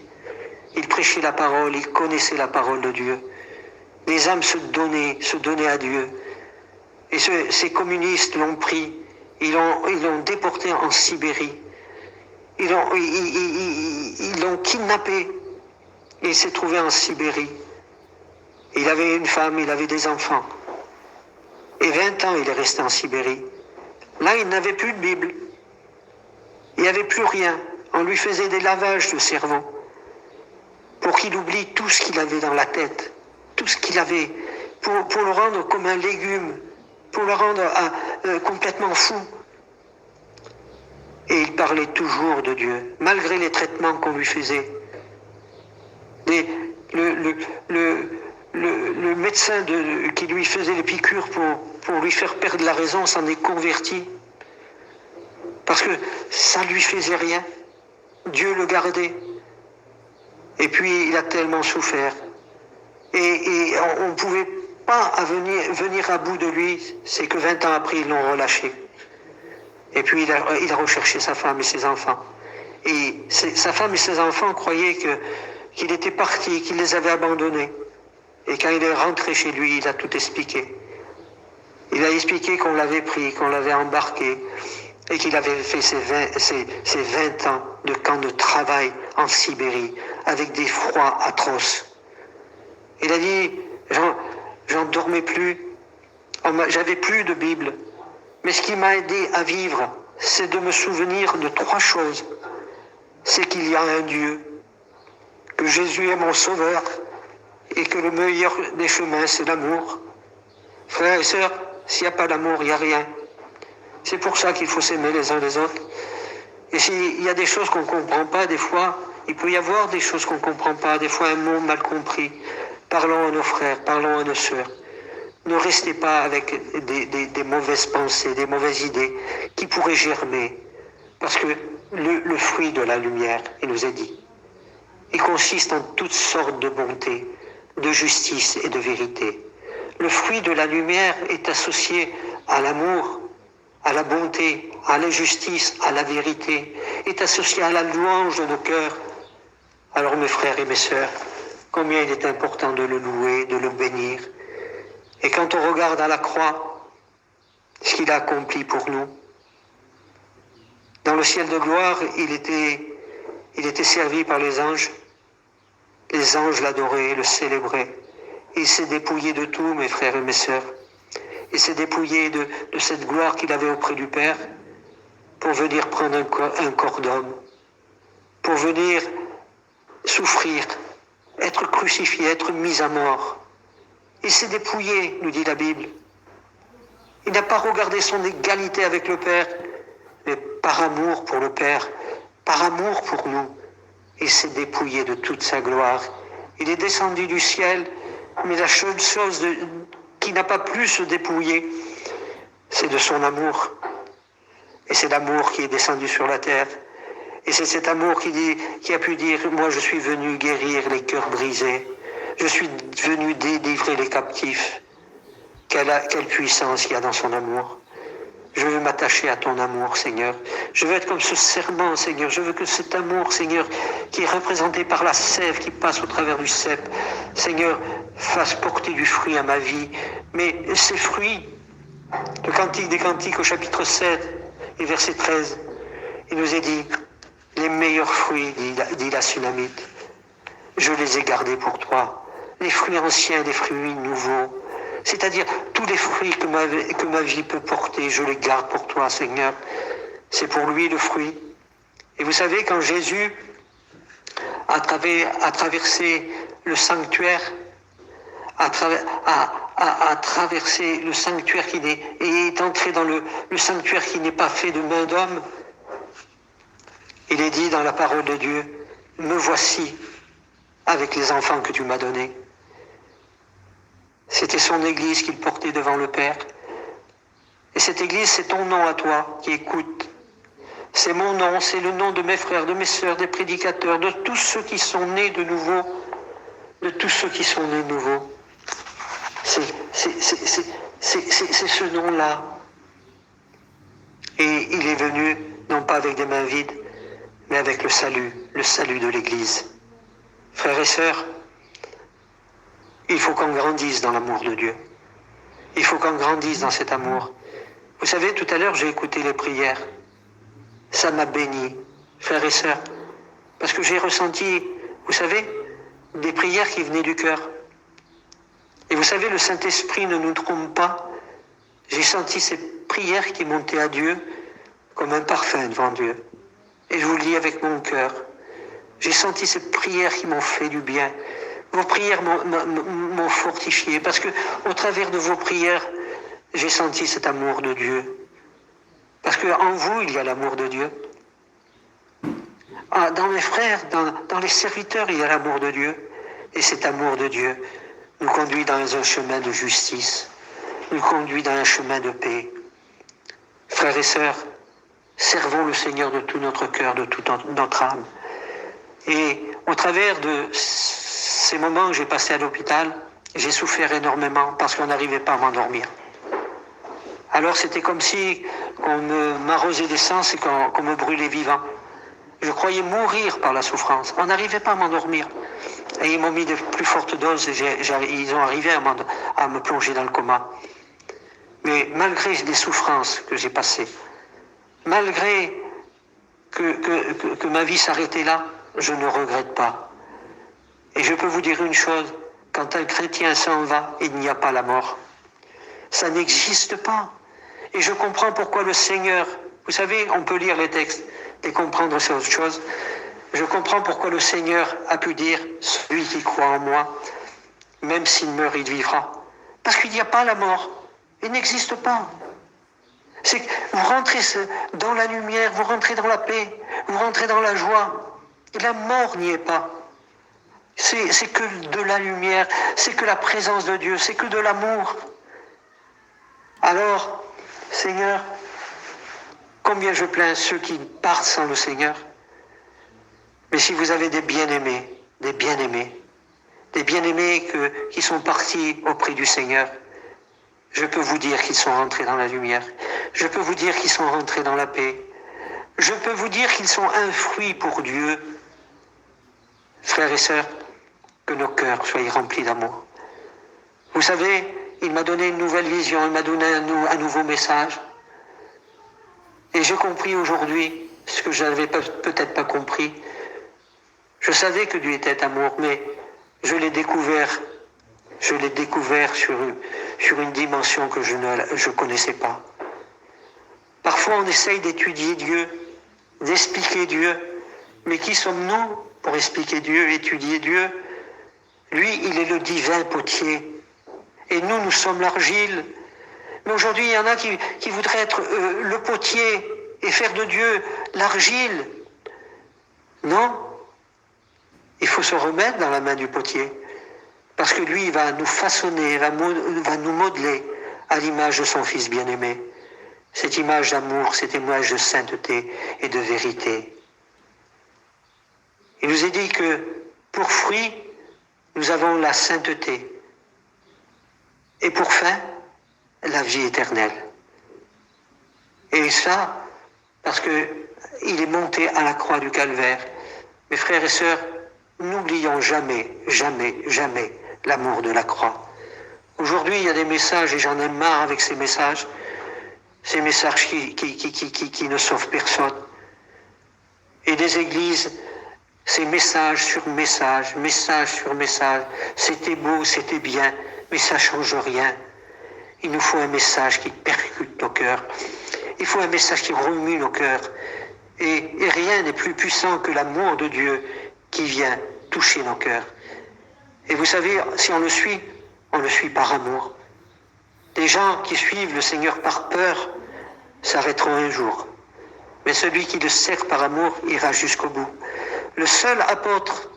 Il prêchait la parole, il connaissait la parole de Dieu. Les âmes se donnaient à Dieu. Et ces communistes l'ont pris, ils l'ont déporté en Sibérie. Ils l'ont kidnappé. Et il s'est trouvé en Sibérie. Il avait une femme, il avait des enfants. Et 20 ans, il est resté en Sibérie. Là, il n'avait plus de Bible. Il n'y avait plus rien. On lui faisait des lavages de cerveau pour qu'il oublie tout ce qu'il avait dans la tête, tout ce qu'il avait, pour le rendre comme un légume, pour le rendre complètement fou. Et il parlait toujours de Dieu, malgré les traitements qu'on lui faisait. Le médecin qui lui faisait les piqûres pour lui faire perdre la raison s'en est converti. Parce que ça ne lui faisait rien. Dieu le gardait. Et puis il a tellement souffert. Et on ne pouvait pas venir à bout de lui. C'est que 20 ans après, ils l'ont relâché. Et puis il a recherché sa femme et ses enfants. Et sa femme et ses enfants croyaient qu'il était parti, qu'il les avait abandonnés. Et quand il est rentré chez lui, il a tout expliqué. Il a expliqué qu'on l'avait pris, qu'on l'avait embarqué, et qu'il avait fait ses 20 ans de camp de travail en Sibérie, avec des froids atroces. Il a dit, j'en dormais plus, j'avais plus de Bible. Mais ce qui m'a aidé à vivre, c'est de me souvenir de 3 choses. C'est qu'il y a un Dieu, que Jésus est mon sauveur, et que le meilleur des chemins, c'est l'amour. Frères et sœurs, s'il n'y a pas d'amour, il n'y a rien. C'est pour ça qu'il faut s'aimer les uns les autres. Et s'il y a des choses qu'on ne comprend pas, des fois, il peut y avoir des choses qu'on ne comprend pas, des fois un mot mal compris. Parlons à nos frères, parlons à nos sœurs. Ne restez pas avec des mauvaises pensées, des mauvaises idées qui pourraient germer. Parce que le fruit de la lumière, il nous est dit, il consiste en toutes sortes de bonté, de justice et de vérité. Le fruit de la lumière est associé à l'amour, à la bonté, à la justice, à la vérité, est associé à la louange de nos cœurs. Alors mes frères et mes sœurs, combien il est important de le louer, de le bénir. Et quand on regarde à la croix, ce qu'il a accompli pour nous, dans le ciel de gloire, il était servi par les anges. Les anges l'adoraient, le célébraient. Il s'est dépouillé de tout, mes frères et mes sœurs. Il s'est dépouillé de cette gloire qu'il avait auprès du Père pour venir prendre un corps d'homme, pour venir souffrir, être crucifié, être mis à mort. Il s'est dépouillé, nous dit la Bible. Il n'a pas regardé son égalité avec le Père, mais par amour pour le Père, par amour pour nous, il s'est dépouillé de toute sa gloire. Il est descendu du ciel, mais la seule chose qui n'a pas pu se dépouiller, c'est de son amour. Et c'est l'amour qui est descendu sur la terre. Et c'est cet amour qui a pu dire, moi je suis venu guérir les cœurs brisés. Je suis venu délivrer les captifs. Quelle puissance il y a dans son amour. Je veux m'attacher à ton amour, Seigneur. Je veux être comme ce serment, Seigneur. Je veux que cet amour, Seigneur, qui est représenté par la sève qui passe au travers du cep, Seigneur, fasse porter du fruit à ma vie. Mais ces fruits, le Cantique des Cantiques au chapitre 7 et verset 13, il nous est dit, les meilleurs fruits, dit la Sunamite, je les ai gardés pour toi. Les fruits anciens, les fruits nouveaux, c'est-à-dire tous les fruits que ma vie peut porter, je les garde pour toi, Seigneur. C'est pour lui le fruit. Et vous savez, quand Jésus a traversé le sanctuaire, a traversé le sanctuaire et est entré dans le sanctuaire qui n'est pas fait de main d'homme, il est dit dans la parole de Dieu, me voici avec les enfants que tu m'as donnés. C'était son Église qu'il portait devant le Père. Et cette Église, c'est ton nom à toi qui écoute. C'est mon nom, c'est le nom de mes frères, de mes sœurs, des prédicateurs, de tous ceux qui sont nés de nouveau. De tous ceux qui sont nés de nouveau. C'est ce nom-là. Et il est venu, non pas avec des mains vides, mais avec le salut de l'Église. Frères et sœurs, il faut qu'on grandisse dans l'amour de Dieu. Il faut qu'on grandisse dans cet amour. Vous savez, tout à l'heure, j'ai écouté les prières. Ça m'a béni, frères et sœurs, parce que j'ai ressenti, vous savez, des prières qui venaient du cœur. Et vous savez, le Saint-Esprit ne nous trompe pas. J'ai senti ces prières qui montaient à Dieu comme un parfum devant Dieu. Et je vous le dis avec mon cœur. J'ai senti ces prières qui m'ont fait du bien. Vos prières m'ont fortifié, parce que au travers de vos prières, j'ai senti cet amour de Dieu. Parce qu'en vous, il y a l'amour de Dieu. Dans mes frères, dans les serviteurs, il y a l'amour de Dieu. Et cet amour de Dieu nous conduit dans un chemin de justice, nous conduit dans un chemin de paix. Frères et sœurs, servons le Seigneur de tout notre cœur, de toute notre âme. Et au travers de ces moments que j'ai passés à l'hôpital, j'ai souffert énormément parce qu'on n'arrivait pas à m'endormir. Alors c'était comme si on m'arrosait d'essence et qu'on me brûlait vivant. Je croyais mourir par la souffrance. On n'arrivait pas à m'endormir. Et ils m'ont mis de plus fortes doses et ils ont arrivé à me plonger dans le coma. Mais malgré les souffrances que j'ai passées, malgré que ma vie s'arrêtait là, je ne regrette pas. Et je peux vous dire une chose, quand un chrétien s'en va, il n'y a pas la mort. Ça n'existe pas. Et je comprends pourquoi le Seigneur, vous savez, on peut lire les textes et comprendre ces autres choses. Je comprends pourquoi le Seigneur a pu dire, celui qui croit en moi, même s'il meurt, il vivra. Parce qu'il n'y a pas la mort. Il n'existe pas. C'est que vous rentrez dans la lumière, vous rentrez dans la paix, vous rentrez dans la joie. Et la mort n'y est pas. C'est que de la lumière, c'est que la présence de Dieu, c'est que de l'amour. Alors, Seigneur, combien je plains ceux qui partent sans le Seigneur. Mais si vous avez des bien-aimés qui sont partis auprès du Seigneur, je peux vous dire qu'ils sont rentrés dans la lumière. Je peux vous dire qu'ils sont rentrés dans la paix. Je peux vous dire qu'ils sont un fruit pour Dieu. Frères et sœurs, que nos cœurs soient remplis d'amour. Vous savez, il m'a donné une nouvelle vision, il m'a donné un nouveau message. Et j'ai compris aujourd'hui ce que je n'avais peut-être pas compris. Je savais que Dieu était amour, mais je l'ai découvert sur une dimension que je ne connaissais pas. Parfois, on essaye d'étudier Dieu, d'expliquer Dieu, mais qui sommes-nous pour expliquer Dieu, étudier Dieu? Lui, il est le divin potier, et nous sommes l'argile. Mais aujourd'hui, il y en a qui voudraient être le potier et faire de Dieu l'argile. Non, il faut se remettre dans la main du potier, parce que lui, il va nous façonner, va nous modeler à l'image de son Fils bien-aimé. Cette image d'amour, cette image de sainteté et de vérité. Il nous est dit que pour fruit, nous avons la sainteté. Et pour fin, la vie éternelle. Et ça, parce que il est monté à la croix du Calvaire. Mes frères et sœurs, n'oublions jamais, jamais, jamais l'amour de la croix. Aujourd'hui, il y a des messages, et j'en ai marre avec ces messages qui ne sauvent personne. Et des églises, c'est message sur message, message sur message. C'était beau, c'était bien, mais ça ne change rien. Il nous faut un message qui percute nos cœurs. Il faut un message qui remue nos cœurs. Et rien n'est plus puissant que l'amour de Dieu qui vient toucher nos cœurs. Et vous savez, si on le suit par amour. Des gens qui suivent le Seigneur par peur s'arrêteront un jour. Mais celui qui le sert par amour ira jusqu'au bout. Le seul apôtre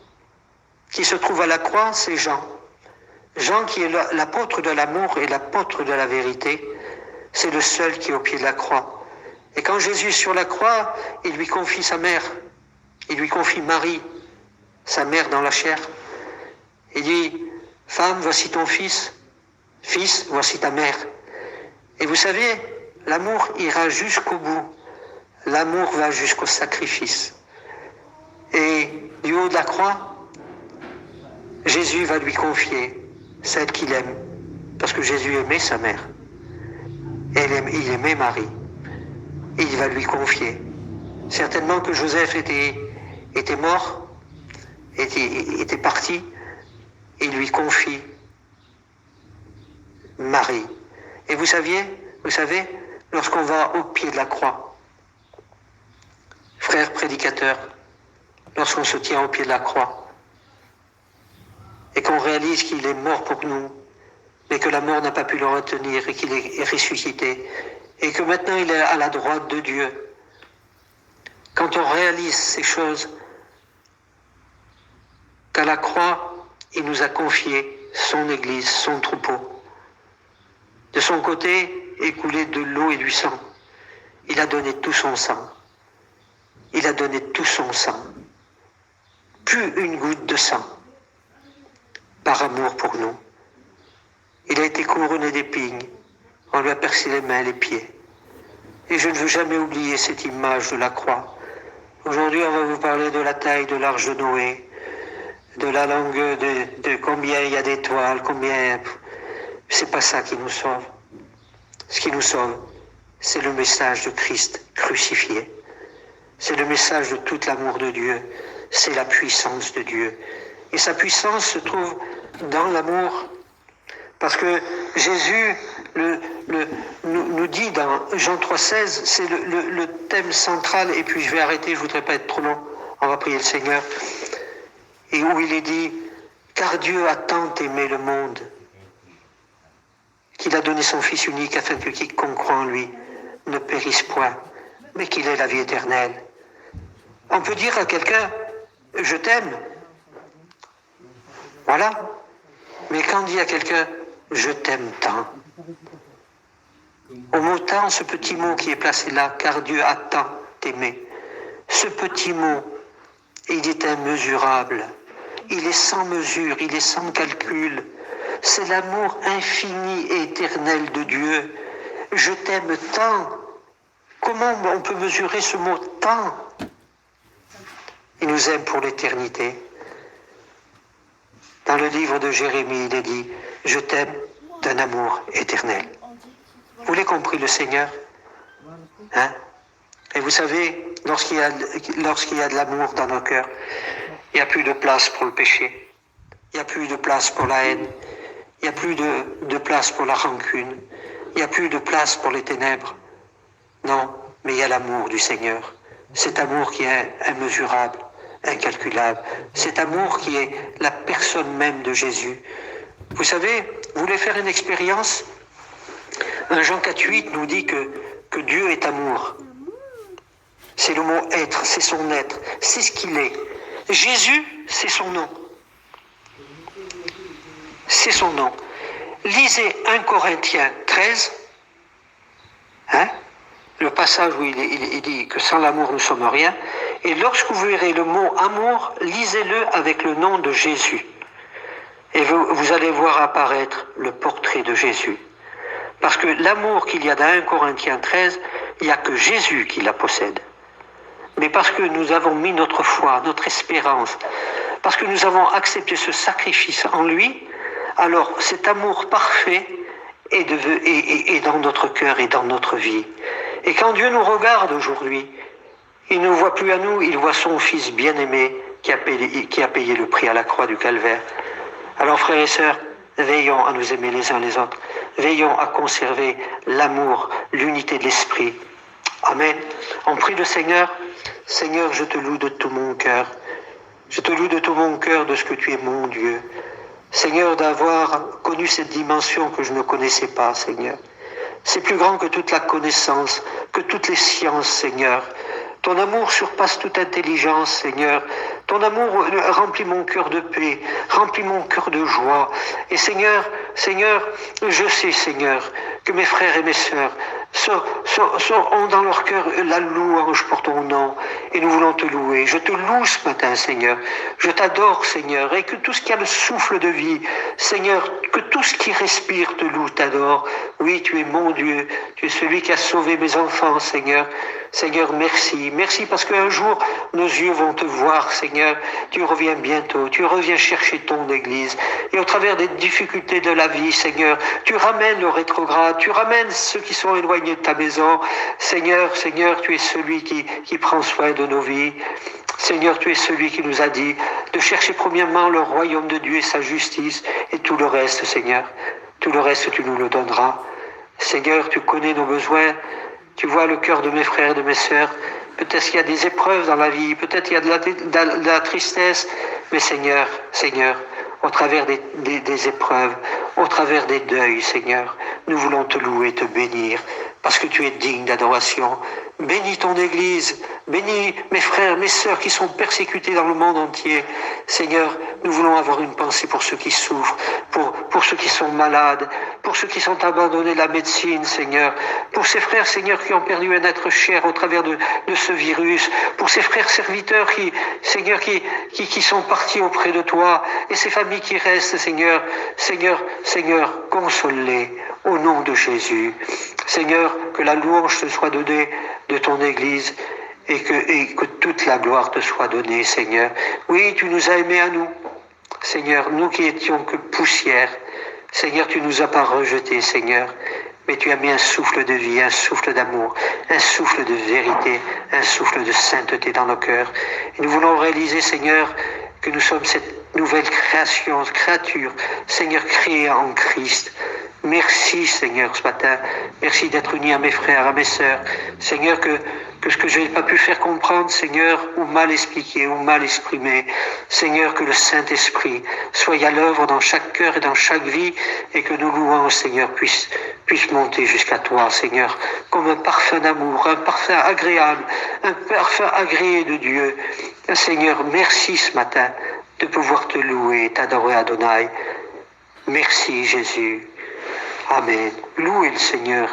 qui se trouve à la croix, c'est Jean. Jean qui est l'apôtre de l'amour et l'apôtre de la vérité, c'est le seul qui est au pied de la croix. Et quand Jésus est sur la croix, il lui confie sa mère, il lui confie Marie, sa mère dans la chair. Il dit, femme, voici ton fils, fils, voici ta mère. Et vous savez, l'amour ira jusqu'au bout. L'amour va jusqu'au sacrifice. Et du haut de la croix, Jésus va lui confier celle qu'il aime. Parce que Jésus aimait sa mère. Et il aimait Marie. Et il va lui confier. Certainement que Joseph était mort, était parti, et il lui confie Marie. Et vous savez, lorsqu'on va au pied de la croix, frères prédicateurs, lorsqu'on se tient au pied de la croix, et qu'on réalise qu'il est mort pour nous, mais que la mort n'a pas pu le retenir, et qu'il est ressuscité, et que maintenant il est à la droite de Dieu, quand on réalise ces choses, qu'à la croix, il nous a confié son Église, son troupeau. De son côté, écoulé de l'eau et du sang. Il a donné tout son sang. Il a donné tout son sang. Plus une goutte de sang. Par amour pour nous. Il a été couronné d'épines. On lui a percé les mains et les pieds. Et je ne veux jamais oublier cette image de la croix. Aujourd'hui, on va vous parler de la taille de l'arche de Noé, de la longueur, de combien il y a d'étoiles, combien... C'est pas ça qui nous sauve. Ce qui nous sauve, c'est le message de Christ crucifié. C'est le message de tout l'amour de Dieu. C'est la puissance de Dieu. Et sa puissance se trouve dans l'amour. Parce que Jésus nous dit dans Jean 3,16, c'est le thème central, et puis je vais arrêter, je ne voudrais pas être trop long, on va prier le Seigneur. Et où il est dit, car Dieu a tant aimé le monde, qu'il a donné son Fils unique afin que quiconque croit en lui ne périsse point, mais qu'il ait la vie éternelle. On peut dire à quelqu'un, je t'aime. Voilà. Mais quand on dit à quelqu'un, je t'aime tant, au mot tant, ce petit mot qui est placé là, car Dieu a tant aimé, ce petit mot, il est immesurable, il est sans mesure, il est sans calcul. C'est l'amour infini et éternel de Dieu. Je t'aime tant. Comment on peut mesurer ce mot tant? Il nous aime pour l'éternité. Dans le livre de Jérémie, il est dit, je t'aime d'un amour éternel. Vous l'avez compris, le Seigneur? Hein? Et vous savez, lorsqu'il y a de l'amour dans nos cœurs, il n'y a plus de place pour le péché. Il n'y a plus de place pour la haine. Il n'y a plus de place pour la rancune. Il n'y a plus de place pour les ténèbres. Non, mais il y a l'amour du Seigneur. Cet amour qui est immesurable, incalculable. Cet amour qui est la personne même de Jésus. Vous savez, vous voulez faire une expérience? 1 Jean 4,8 nous dit que Dieu est amour. C'est le mot être, c'est son être, c'est ce qu'il est. Jésus, c'est son nom. C'est son nom. Lisez 1 Corinthiens 13, le passage où il dit que sans l'amour nous sommes rien. Et lorsque vous verrez le mot amour, lisez-le avec le nom de Jésus. Et vous allez voir apparaître le portrait de Jésus. Parce que l'amour qu'il y a dans 1 Corinthiens 13, il n'y a que Jésus qui la possède. Mais parce que nous avons mis notre foi, notre espérance, parce que nous avons accepté ce sacrifice en lui, alors cet amour parfait est dans notre cœur et dans notre vie. Et quand Dieu nous regarde aujourd'hui, il ne voit plus à nous, il voit son Fils bien-aimé qui a payé le prix à la croix du Calvaire. Alors frères et sœurs, veillons à nous aimer les uns les autres. Veillons à conserver l'amour, l'unité de l'esprit. Amen. On prie le Seigneur. Seigneur, je te loue de tout mon cœur. Je te loue de tout mon cœur de ce que tu es mon Dieu. Seigneur, d'avoir connu cette dimension que je ne connaissais pas, Seigneur. C'est plus grand que toute la connaissance, que toutes les sciences, Seigneur. Ton amour surpasse toute intelligence, Seigneur. Ton amour remplit mon cœur de paix, remplit mon cœur de joie. Et Seigneur, je sais, Seigneur, que mes frères et mes sœurs ont dans leur cœur la louange pour ton nom. Et nous voulons te louer. Je te loue ce matin, Seigneur. Je t'adore, Seigneur. Et que tout ce qui a le souffle de vie, Seigneur, que tout ce qui respire te loue, t'adore. Oui, tu es mon Dieu. Tu es celui qui a sauvé mes enfants, Seigneur. Seigneur, merci. Merci parce qu'un jour, nos yeux vont te voir, Seigneur. Tu reviens bientôt. Tu reviens chercher ton Église. Et au travers des difficultés de la vie, Seigneur, tu ramènes le rétrograde. Tu ramènes ceux qui sont éloignés de ta maison. Seigneur, Seigneur, tu es celui qui prend soin de nos vies. Seigneur, tu es celui qui nous a dit de chercher premièrement le royaume de Dieu et sa justice et tout le reste, Seigneur. Tout le reste, tu nous le donneras. Seigneur, tu connais nos besoins. Tu vois le cœur de mes frères et de mes sœurs. Peut-être qu'il y a des épreuves dans la vie, peut-être qu'il y a de la tristesse. Mais Seigneur, Seigneur, au travers des épreuves, au travers des deuils, Seigneur, nous voulons te louer, te bénir, parce que tu es digne d'adoration. Bénis ton Église, bénis mes frères, mes sœurs qui sont persécutés dans le monde entier. Seigneur, nous voulons avoir une pensée pour ceux qui souffrent, pour ceux qui sont malades, pour ceux qui sont abandonnés de la médecine, Seigneur, pour ces frères, Seigneur, qui ont perdu un être cher au travers de ce virus, pour ces frères serviteurs Seigneur, qui sont partis auprès de toi, et ces familles qui restent, Seigneur, console-les au nom de Jésus. Seigneur, que la louange te soit donnée de ton Église et que toute la gloire te soit donnée, Seigneur. Oui, tu nous as aimés à nous. Seigneur, nous qui étions que poussière. Seigneur, tu nous as pas rejetés, Seigneur. Mais tu as mis un souffle de vie, un souffle d'amour, un souffle de vérité, un souffle de sainteté dans nos cœurs. Et nous voulons réaliser, Seigneur, que nous sommes cette nouvelle créature, Seigneur, créée en Christ. Merci, Seigneur, ce matin. Merci d'être uni à mes frères, à mes sœurs. Seigneur, que ce que je n'ai pas pu faire comprendre, Seigneur, ou mal expliquer, ou mal exprimer, Seigneur, que le Saint-Esprit soit à l'œuvre dans chaque cœur et dans chaque vie, et que nos louanges, Seigneur, puissent monter jusqu'à toi, Seigneur, comme un parfum d'amour, un parfum agréable, un parfum agréé de Dieu. Seigneur, merci ce matin de pouvoir te louer, t'adorer, Adonai. Merci, Jésus. Amen. Louez le Seigneur.